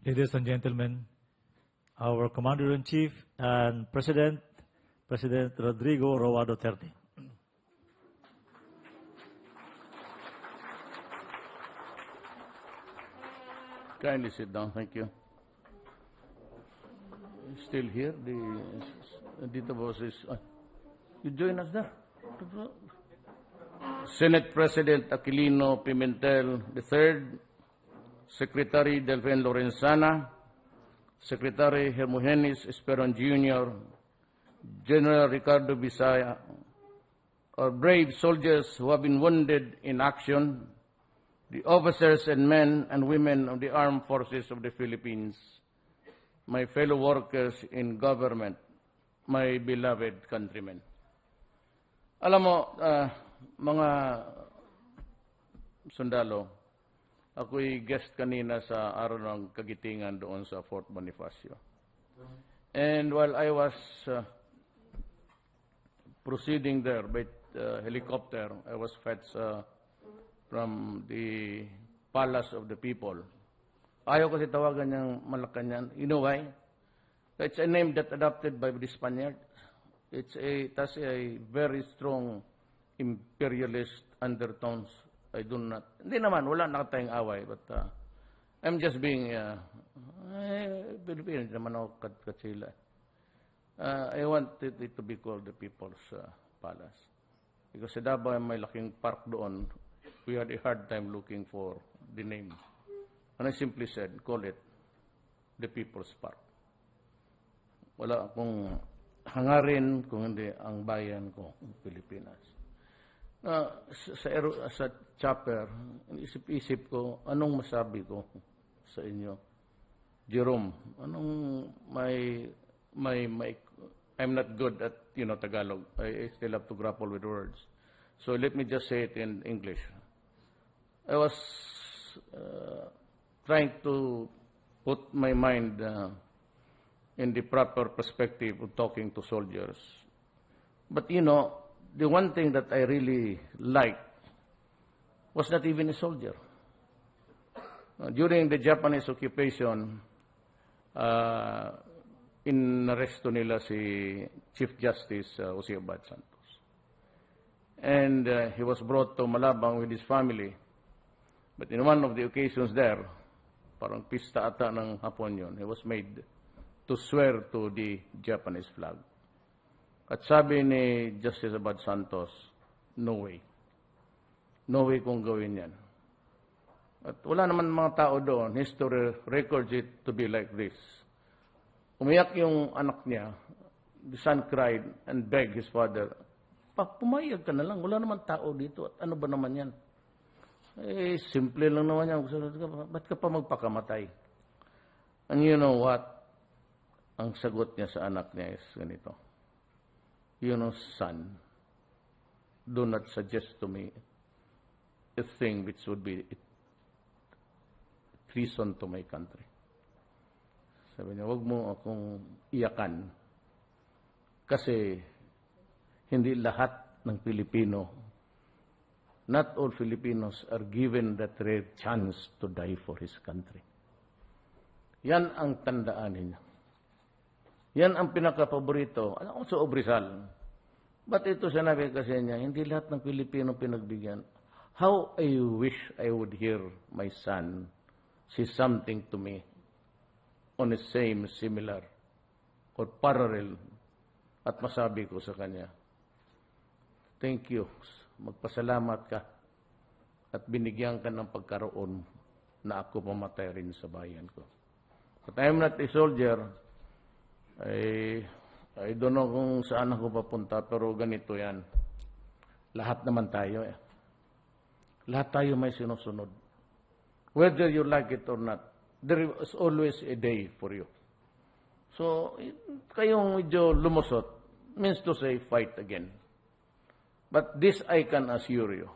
Ladies and gentlemen, our Commander-in-Chief and President Rodrigo Roa Duterte. Kindly sit down, thank you. Still here, Dito Boss is, you join us there. Senate President Aquilino Pimentel III, Secretary Delfen Lorenzana, Secretary Hermogenes Esperon Jr., General Ricardo Bisaya, our brave soldiers who have been wounded in action, the officers and men and women of the armed forces of the Philippines, my fellow workers in government, my beloved countrymen. Alam mo, mga sundalo, ako'y guest kanina sa araw ng kagitingan doon sa Fort Bonifacio. And while I was proceeding there by helicopter, I was fetched from the Palace of the People. Ayaw kasi tawagan niyang Malacanang. You know why? It's a name that adopted by the Spaniards. It has a very strong imperialist undertones. I do not. Hindi naman, wala na tayong away. But I'm just being, Pilipino naman ako katsila. I want it to be called the People's Palace. Because sa Davao may laking park doon. We had a hard time looking for the name. And I simply said, call it the People's Park. Wala akong hangarin kung hindi ang bayan ko, Pilipinas. Sa chopper, isip-isip ko, anong masabi ko sa inyo? Jerome, anong I'm not good at, Tagalog. I still have to grapple with words. So let me just say it in English. I was trying to put my mind in the proper perspective of talking to soldiers. But the one thing that I really liked was not even a soldier. During the Japanese occupation, inaresto nila si Chief Justice Jose Abad Santos. And he was brought to Malabang with his family. But in one of the occasions there, parang pista ata ng hapon yun, he was made to swear to the Japanese flag. At sabi ni Justice Abad Santos, no way. No way kung gawin yan. At wala naman mga tao doon, history records it to be like this. Umiyak yung anak niya, the son cried and begged his father, pumayag ka na lang, wala naman tao dito, at ano ba naman yan? Simple lang naman yan. Ba't ka pa magpakamatay? And you know what? Ang sagot niya sa anak niya is ganito. Son, do not suggest to me a thing which would be treason to my country. Sabi niya, huwag mo akong iyakan. Kasi hindi lahat ng Pilipino, not all Filipinos are given that rare chance to die for his country. Yan ang tandaan ninyo. Yan ang pinaka-paborito. Alam ko sa Obrizal. But ito sinabi kasi niya, hindi lahat ng Pilipino pinagbigyan. How I wish I would hear my son say something to me on the same, similar, or parallel, at masabi ko sa kanya, thank you. Magpasalamat ka at binigyan ka ng pagkaroon na ako mamatay rin sa bayan ko. But I'm not a soldier. I don't know kung saan ako papunta, pero ganito yan. Lahat naman tayo. Lahat tayo may sinusunod. Whether you like it or not, there is always a day for you. So, kayong medyo lumusot means to say fight again. But this I can assure you.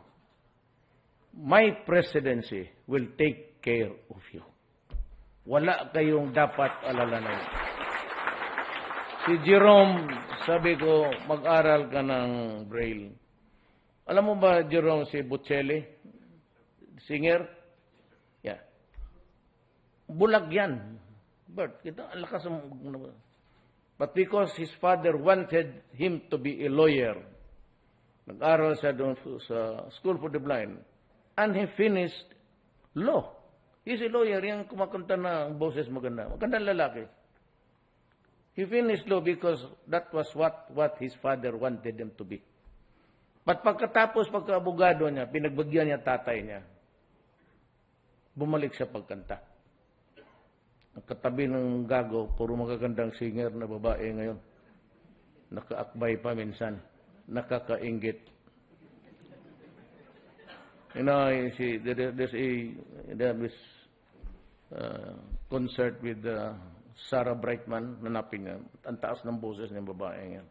My presidency will take care of you. Wala kayong dapat alalanan. Si Jerome, sabi ko, mag-aral ka ng Braille. Alam mo ba, Jerome, si Bocelli? Singer? Yeah. bulag yan. Bert, kita ang lakas ng... But because his father wanted him to be a lawyer, nag-aral siya doon sa School for the Blind, and he finished law. He's a lawyer, yung kumakanta na ang boses maganda. Magandang lalaki. He finished law because that was what his father wanted him to be. But pagkatapos, pagka-abogado niya, pinagbagyan niya tatay niya, bumalik siya pagkanta. Ang katabi ng gago, puro magagandang singer na babae ngayon. Nakaakbay pa minsan. Nakakainggit. You know, there's this concert with Sarah Brightman, nanaping ang taas ng boses ng babae yan.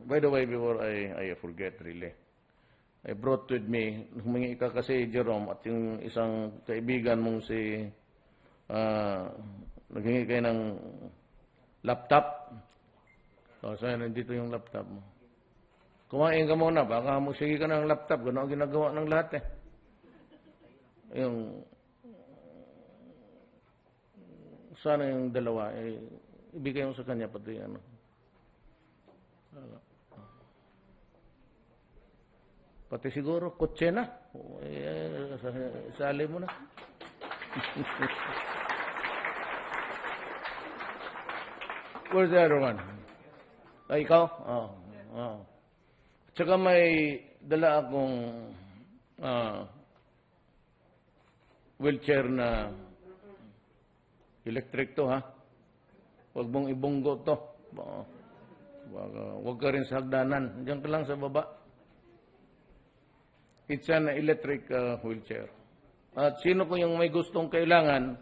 By the way, before I forget really, I brought with me, humingi ka kasi Jerome at yung isang kaibigan mong si naghingi kayo ng laptop. So, nandito yung laptop mo. Kumain ka muna, baka sige ka ng laptop. Gano'n ang ginagawa ng lahat eh. Yung, sana yung dalawa, ibigay mo sa kanya pati ano. Pati siguro, kotse na. Sali mo na. Where's the other one? Ay, ikaw? Oh. Tsaka may dala akong wheelchair na electric to, ha? Huwag mong ibunggo to. Huwag ka rin sa hagdanan. Diyan ka lang sa baba. It's an electric wheelchair. At sino ko yung may gustong kailangan,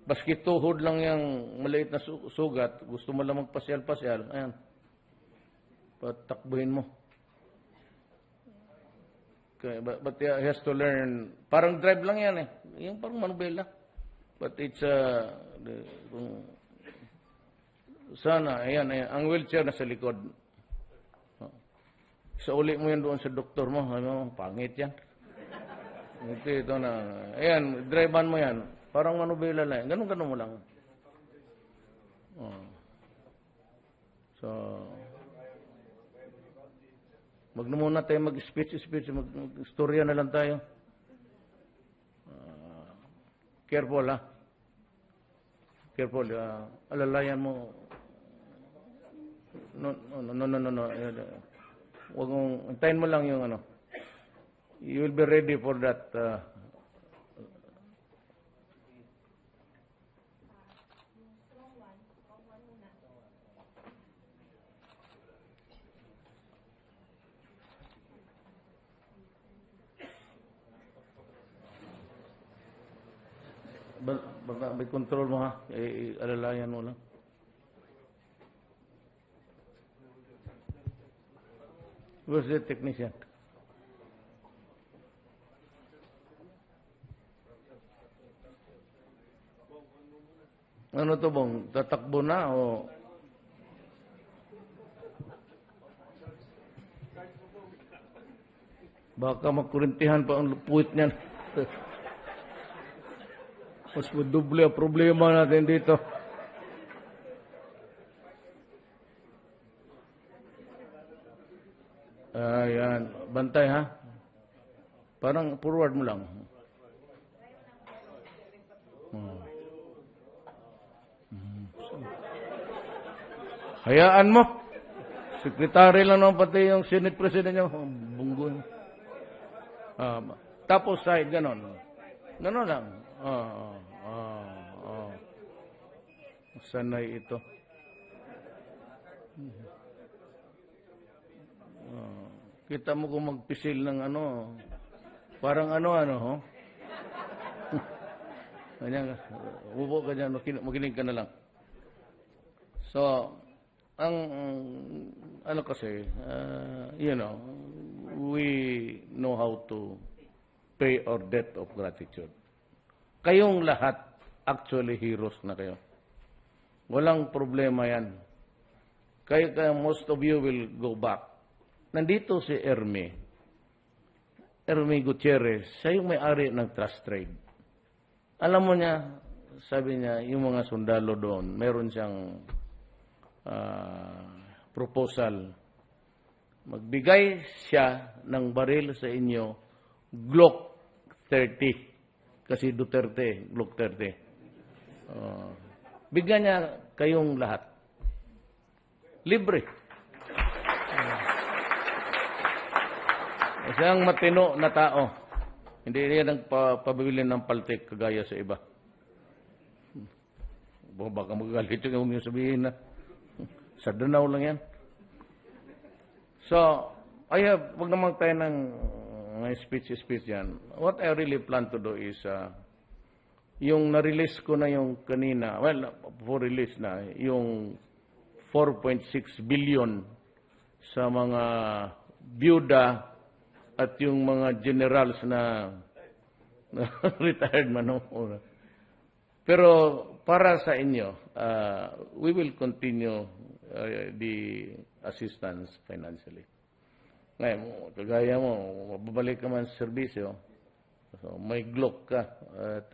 baski tuhod lang yung maliit na sugat, gusto mo lang magpasyal-pasyal, ayan, patakbuhin mo. Okay, but he has to learn, parang drive lang yan eh, yung parang manubela. But it's, sana, ayan, ang wheelchair na sa likod. Sauli mo yan doon sa doktor mo, pangit yan. Ito na. Ayan, drivean mo yan. Parang manubela na yan. Ganun mo lang. So, wag na muna tayo mag-speech, mag-storya na lang tayo. Careful, ha? Careful. Alalayan mo. No. Wag mong, antayin mo lang yung ano. You will be ready for that. Baka may control mo, ha? Alalayan mo lang. Where's the technician? Ano to bang? Tatakbo na o? Baka makurintihan pa ang puwit niyan. Mas maduble ang problema natin dito. Ayan. Bantay, ha? Parang forward mo lang. Hayaan mo. Sekretary lang naman pati yung Senate President niya. Bunggo. Tapos side, ganon. Ganon lang. Sanay ito. Kita mo kung magpisil ng ano. Parang ano, ho? Ganyan, upo ka dyan, makinig ka na lang. So, ang ano kasi, we know how to pay our debt of gratitude. Kayong lahat, actually heroes na kayo. Walang problema yan. Kayo, most of you will go back. Nandito si Ermi Gutierrez, siya yung may-ari ng trust trade. Alam mo niya, sabi niya, yung mga sundalo doon, meron siyang proposal. Magbigay siya ng baril sa inyo, Glock 30. Kasi Duterte, Glock 30. Bigyan niya kayong lahat. Libre. Siyang matino na tao. Hindi niya nagpabili ng paltik kagaya sa iba. Baka magalit yung huwag niyo sabihin na sa Danau lang yan. So, wag naman tayo ng speech yan. What I really plan to do is, yung na-release ko na yung kanina, for release na, yung 4.6 billion sa mga byuda at yung mga generals na retired man. Pero para sa inyo, we will continue the assistance financially. Ngayon, kagaya mo, mababalik ka man sa serbisyo, so, may Glock ka, at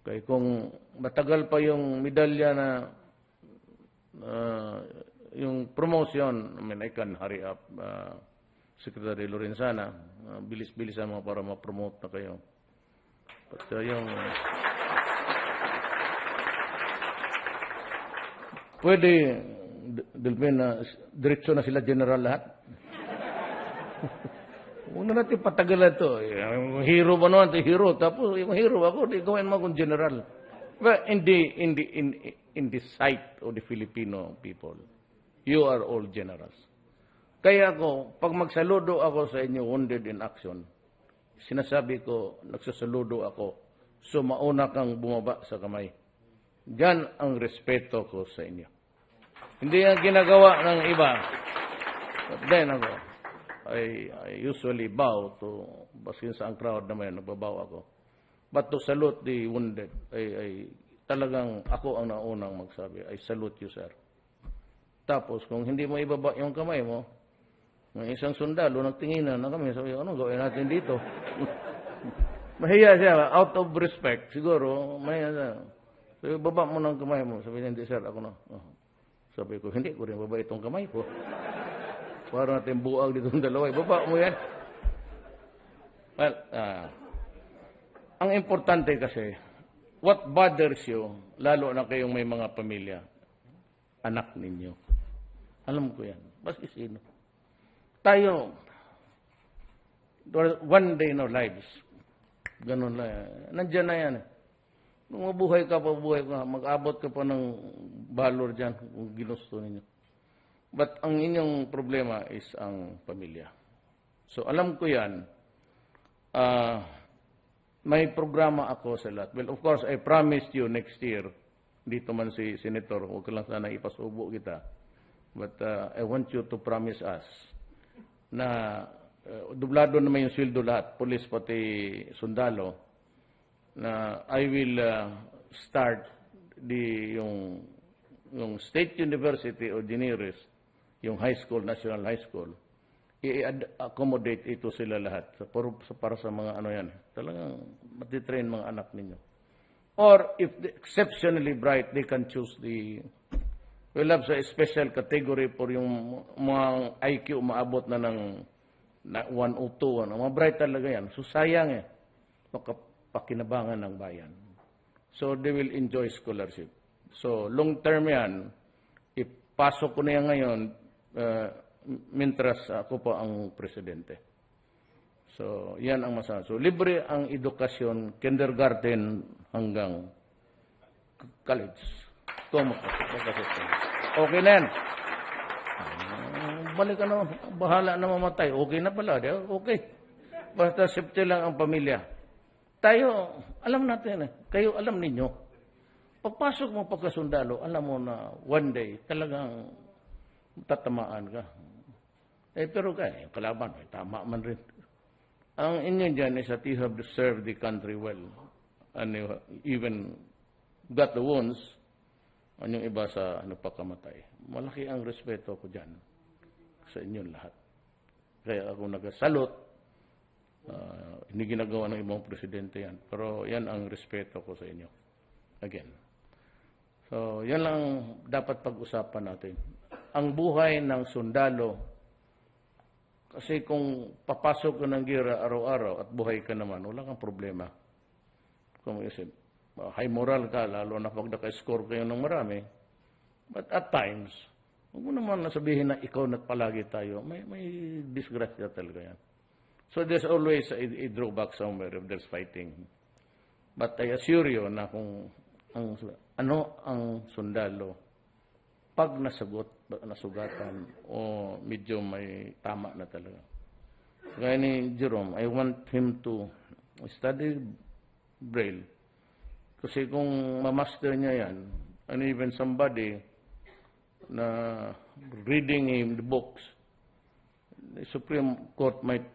kaya kung matagal pa yung medalya na yung promotion, I mean, I can hurry up, Secretary Lorenzana, bilis-bilisan mo para ma-promote na kayo. But yung pwede, Delphin, diretso na sila general lahat. Huwag na natin patagalan ito. Yung hero ba naman ito? Hero. Tapos yung hero ako, di gawin mo akong general. But in the sight of the Filipino people, you are all generals. Kaya ako, pag magsaludo ako sa inyo, wounded in action, sinasabi ko, nagsasaludo ako, so mauna kang bumaba sa kamay. Diyan ang respeto ko sa inyo. Hindi ang ginagawa ng iba. But then ako, I usually bow to, basin sa ang crowd naman, nagbabaw ako. But to salute the wounded, talagang ako ang naunang magsabi, I salute you, sir. Tapos, kung hindi mo ibaba yung kamay mo, ng isang sundalo, nagtinginan na kami, sabi, ano gawin natin dito? Mahiya siya, out of respect, siguro, mahiya siya. Sabi, baba mo ng kamay mo. Sabi niya, hindi, sir, ako na. Sabi ko, hindi ko rin baba itong kamay ko. Para natin buang dito ng dalawa. Baba mo yan. Well, ang importante kasi, what bothers you, lalo na kayong may mga pamilya, anak ninyo. Alam ko yan. Baski sino. Tayo, one day in our lives, ganun lang. Nandiyan na yan. Kung mabuhay ka, mag-abot ka pa ng valor dyan kung ginusto ninyo. But ang inyong problema is ang pamilya. So alam ko yan, may programa ako sa lahat. Well, of course, I promised you next year, dito man si Senator, huwag ka lang sana ipasubo kita. But I want you to promise us na dublado naman yung sweldo lahat, police pati sundalo, na I will start yung State University o the nearest, yung high school, national high school, i-accommodate ito sila lahat para sa mga ano yan. Talagang matitrain mga anak ninyo. Or if exceptionally bright, they can choose we'll have a special category for yung mga IQ maabot na ng 102. Mga bright talaga yan. So sayang makapakinabangan ng bayan. So they will enjoy scholarship. So long term yan, ipasok ko na yan ngayon, mintras ako pa ang presidente. So yan ang masasabi. So libre ang edukasyon, kindergarten hanggang college. Okay na yan. Balik ka na, bahala na mamatay. Okay na pala. Okay. Basta safety lang ang pamilya. Tayo, alam natin kayo alam ninyo. Pagpasok mo pagkasundalo, alam mo na one day, talagang tatamaan ka. Pero kalaban, tama man rin. Ang inyo dyan is that you have to serve the country well. And you even got the wounds, yung iba sa pagkamatay. Malaki ang respeto ko dyan sa inyong lahat. Kaya ako nagasalot Hindi ginagawa ng ibang presidente yan. Pero yan ang respeto ko sa inyo. Again. So, yan lang dapat pag-usapan natin. Ang buhay ng sundalo, kasi kung papasok ka ng gira araw-araw at buhay ka naman, wala kang problema. Kung isip, high moral ka, lalo na pag naka-score kayo ng marami. But at times, huwag mo naman nasabihin na ikaw na palagi tayo. May disgrasya talaga yan. So there's always a drawback somewhere if there's fighting. But I assure you na kung ang sundalo, pag nasugatan o medyo may tama na talaga. Gaya ni Jerome, I want him to study Braille. Kasi kung mamaster niya yan, and even somebody na reading him the books, the Supreme Court might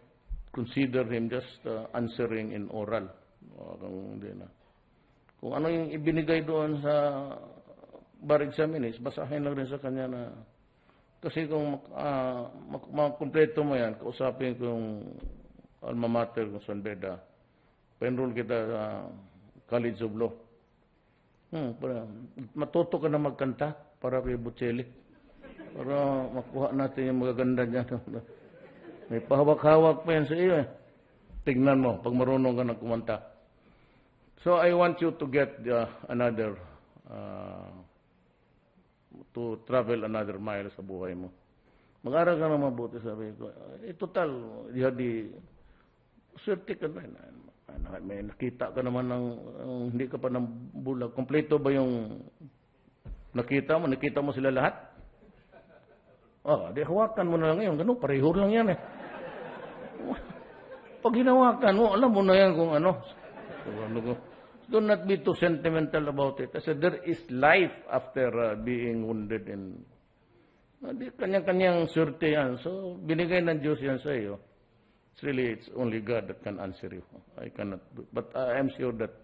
consider him just answering in oral. Kung ano yung ibinigay doon sa bar examinees, basahin lang rin sa kanya na, kasi kung makumpleto mo yan, kausapin ko yung alma mater kung San Beda, pa-enroll kita sa College of Law. Matuto ka na magkanta para kay Buccelli. Para makuha natin yung magaganda niya. May pahawak-hawak pa yan sa iyo eh. Tignan mo, pag marunong ka na kumanta. So I want you to get to travel another mile sa buhay mo. Mag-aral ka na mabuti, sabi ko. Total, swerte ka na. May nakita ka naman ng hindi ka pa ng bulag. Kompleto ba yung nakita mo? Nakita mo sila lahat? Di hawakan mo na lang ngayon. Ganun, pareho lang yan eh. Pag hinawakan mo, alam mo na yan kung ano. Do not be too sentimental about it. Kasi there is life after being wounded. Kanya-kanyang surte yan. So, binigay ng Diyos yan sa iyo. It's only God that can answer you. I cannot do. But I am sure that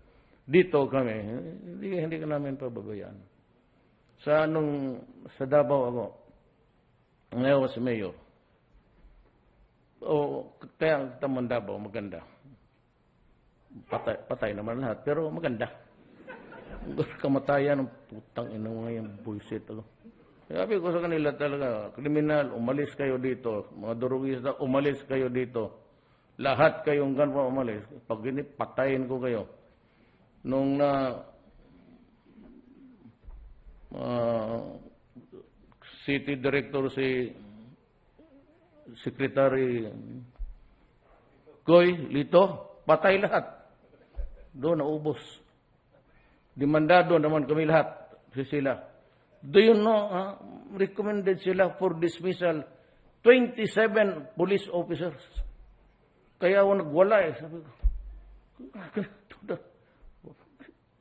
dito kami, hindi ka namin pababayaan. Sa Davao ako, ngayon was mayor. Kaya tamang Davao, maganda. Patay naman lahat, pero maganda. Kamatayan, putang ina mga yung bullshit. Sabi ko sa kanila talaga, kriminal, umalis kayo dito. Mga durugista, umalis kayo dito. Lahat kayong ganwa umalis. Pag patayin ko kayo. Nung city director si Secretary Goy Lito, patay lahat. Doon naubos. Demandado naman kami lahat. Sila. Do you know, recommended sila for dismissal 27 police officers. Kaya ako nagwala eh. Sabi ko,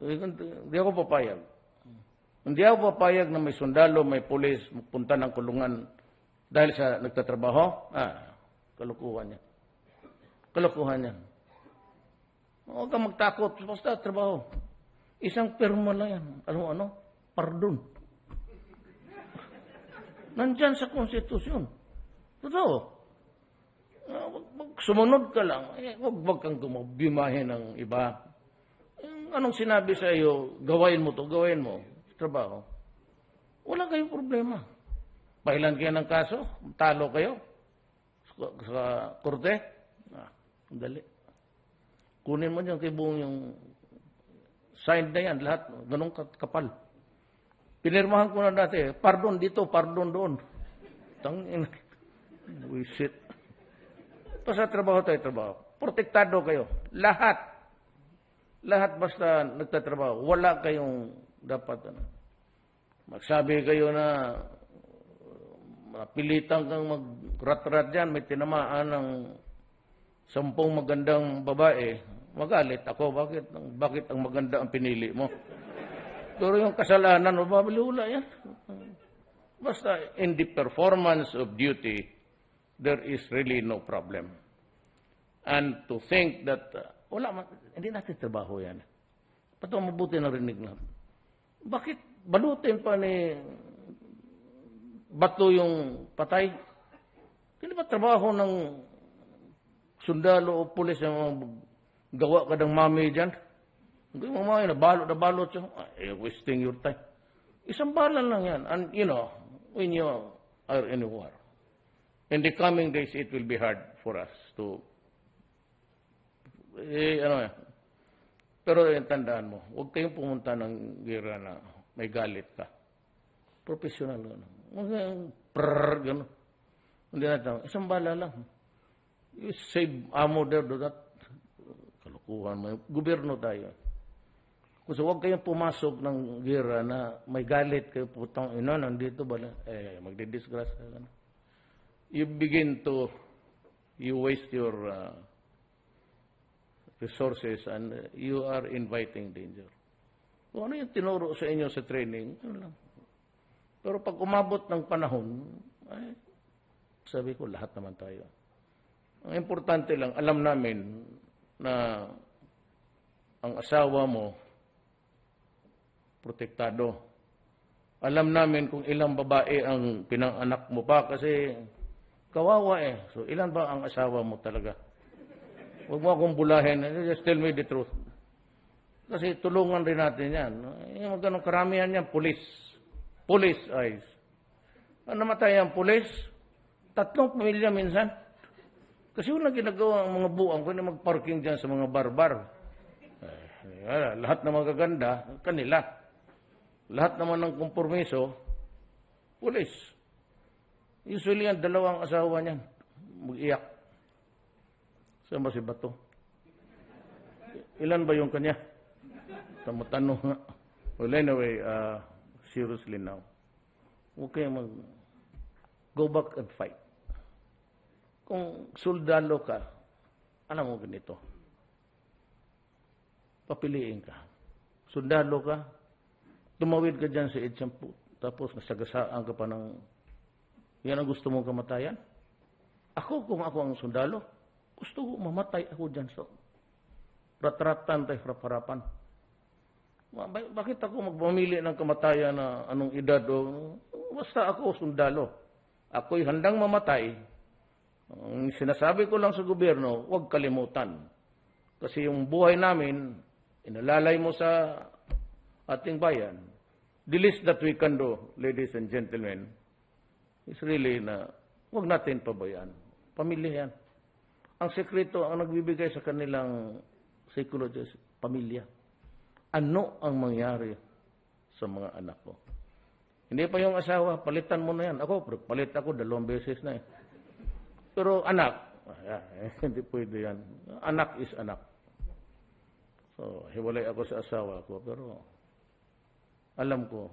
hindi ako papayag. Hindi ako papayag na may sundalo, may pulis, magpunta ng kulungan dahil sa nagtatrabaho. Kalukuhan niya. Kalukuhan niya. Huwag kang magtakot. Basta trabaho. Isang perma lang yan. Ano? Pardon. Nandyan sa konstitusyon. Totoo. Sumunod ka lang. Huwag kang gumabimahin ng iba. Anong sinabi sa iyo, gawain mo to, gawain mo. Trabaho. Wala kayong problema. Pailan kayo ng kaso, talo kayo sa korte. Dali. Kunin mo dyan kay buong yung signed na yan, lahat. Ganong kapal. Pinirmahan ko na dati, pardon dito, pardon doon. Tangin. Wisit. Basta trabaho tayo, trabaho. Protektado kayo. Lahat. Lahat basta nagtatrabaho. Wala kayong dapat. Magsabi kayo na mapilitan kang mag-rat-rat dyan, may tinamaan ng 10 magandang babae, magalit ako. Bakit ang maganda ang pinili mo? Pero yung kasalanan, mababiliwala yan. Basta in the performance of duty, there is really no problem. And to think that, hindi natin trabaho yan. Pato mabuti na rinig lang. Bakit balutin pa ni Bato yung patay? Hindi ba trabaho ng sundalo o pulis yung gawa ka ng mami dyan. Hindi mo mga nabalot siya. Wasting your time. Isang bala lang yan. And you know, when you are in a war, in the coming days, it will be hard for us to, pero tandaan mo, huwag kayong pumunta ng gera na may galit ka. Professional gano'n. Huwag kayong gano'n. Hindi natin, isang bala lang. You save ammo there, do that. Kalukuhan mo. Gobyerno tayo. Kasi huwag kayong pumasok ng gera na may galit kayo, putang ina, nandito ba? Magdidisgrace ka. You begin to, you waste your resources and you are inviting danger. Kung ano yung tinuro sa inyo sa training, ano lang. Pero pag umabot ng panahon, ay, sabi ko, lahat naman tayo. Ang importante lang, alam namin na ang asawa mo, protektado. Alam namin kung ilang babae ang pinanganak mo pa kasi kawawa eh. So, ilan ba ang asawa mo talaga? Huwag mo akong bulahin. Just tell me the truth. Kasi tulungan rin natin yan. Yung ganong karamihan yan, police. Police eyes. Ang namatay ang police, 3 pamilya minsan. Kasi wala ginagawa ang mga buang kung magparking dyan sa mga barbar. Lahat ng magaganda, kanila. Lahat naman ng kompromiso, police. Usually ang 2 asawa niyan, mag-iyak. Saan ba si Bato? Ilan ba yung kanya? Tanong nga. Well, anyway, seriously now. Okay, go back and fight. Kung soldado ka, alam mo ganito. Papiliin ka. Soldado ka, tumawid ka dyan sa Edsampu, tapos nasagasaan ka pa ng, yan ang gusto mong kamatayan? Ako, kung ako ang sundalo, gusto ko mamatay ako dyan sa ratratan tayo harapan. Bakit ako magpamili ng kamatayan na anong edad o basta ako sundalo. Ako'y handang mamatay. Ang sinasabi ko lang sa gobyerno, huwag kalimutan. Kasi yung buhay namin, inalalay mo sa ating bayan. The least that we can do, ladies and gentlemen, is really na huwag natin pabayaan. Pamilya yan. Ang sekreto, ang nagbibigay sa kanilang psychologist, pamilya. Ano ang mangyari sa mga anak ko? Hindi pa yung asawa, palitan mo na yan. Ako, palit ako 2 beses na eh. Pero anak, hindi pwede yan. Anak is anak. So, hiwalay ako sa asawa ko, pero alam ko,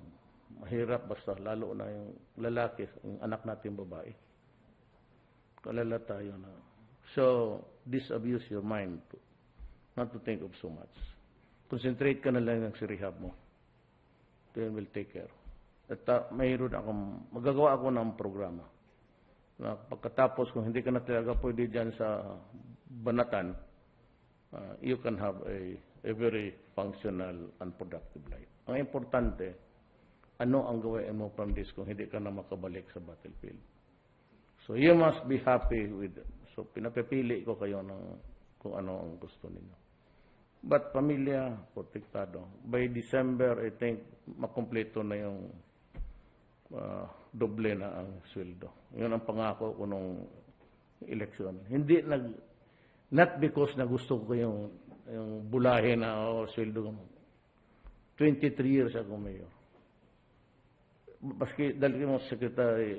mahirap basta, lalo na yung lalaki, yung anak natin babae. Kalala tayo na. So, disabuse your mind not to think of so much. Concentrate ka na lang sa rehab mo. Then we'll take care. At mayroon akong, magagawa ako ng programa. Na pagkatapos, kung hindi ka na talaga pwede dyan sa banatan, you can have a very functional and productive life. Ang importante, ano ang gawin mo from this kung hindi ka na makabalik sa battlefield. So you must be happy with it. So pinapipili ko kayo ng kung ano ang gusto ninyo. But pamilya, protektado. By December, I think, makumpleto na yung doble na ang sweldo. Yun ang pangako ko nung eleksyon. Hindi not because na gusto ko yung bulahin na sweldo. 23 years ako mayor. Baski dahil mo Secretary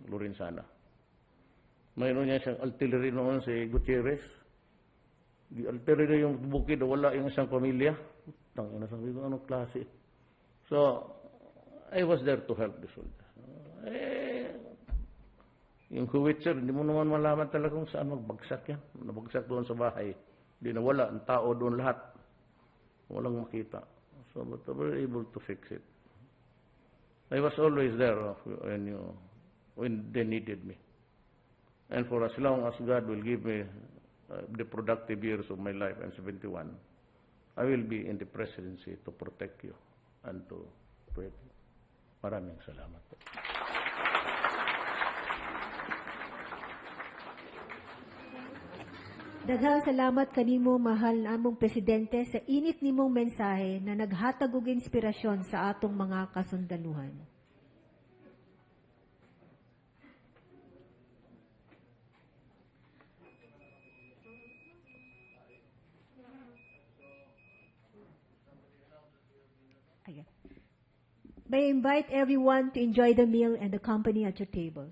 Lorenzana. Mayroon niya siyang artillery noon si Gutierrez. Di artillery yung bukid, wala yung isang pamilya. Tangina, sabi ko, anong klase? So, I was there to help the soldiers. Yung Kuwaitser, hindi mo naman malaman talaga kung saan magbagsak yan. Nabagsak doon sa bahay. Hindi nawala, ang tao doon lahat. Walang makita. So, but we were able to fix it. I was always there when they needed me. And for as long as God will give me the productive years of my life, I'm 71, I will be in the presidency to protect you and to pray. Maraming salamat. Daghang salamat kanimo, mahal namong Presidente, sa init nimong mensahe na naghatag og inspirasyon sa atong mga kasundaluhan. Ayan. May I invite everyone to enjoy the meal and the company at your table.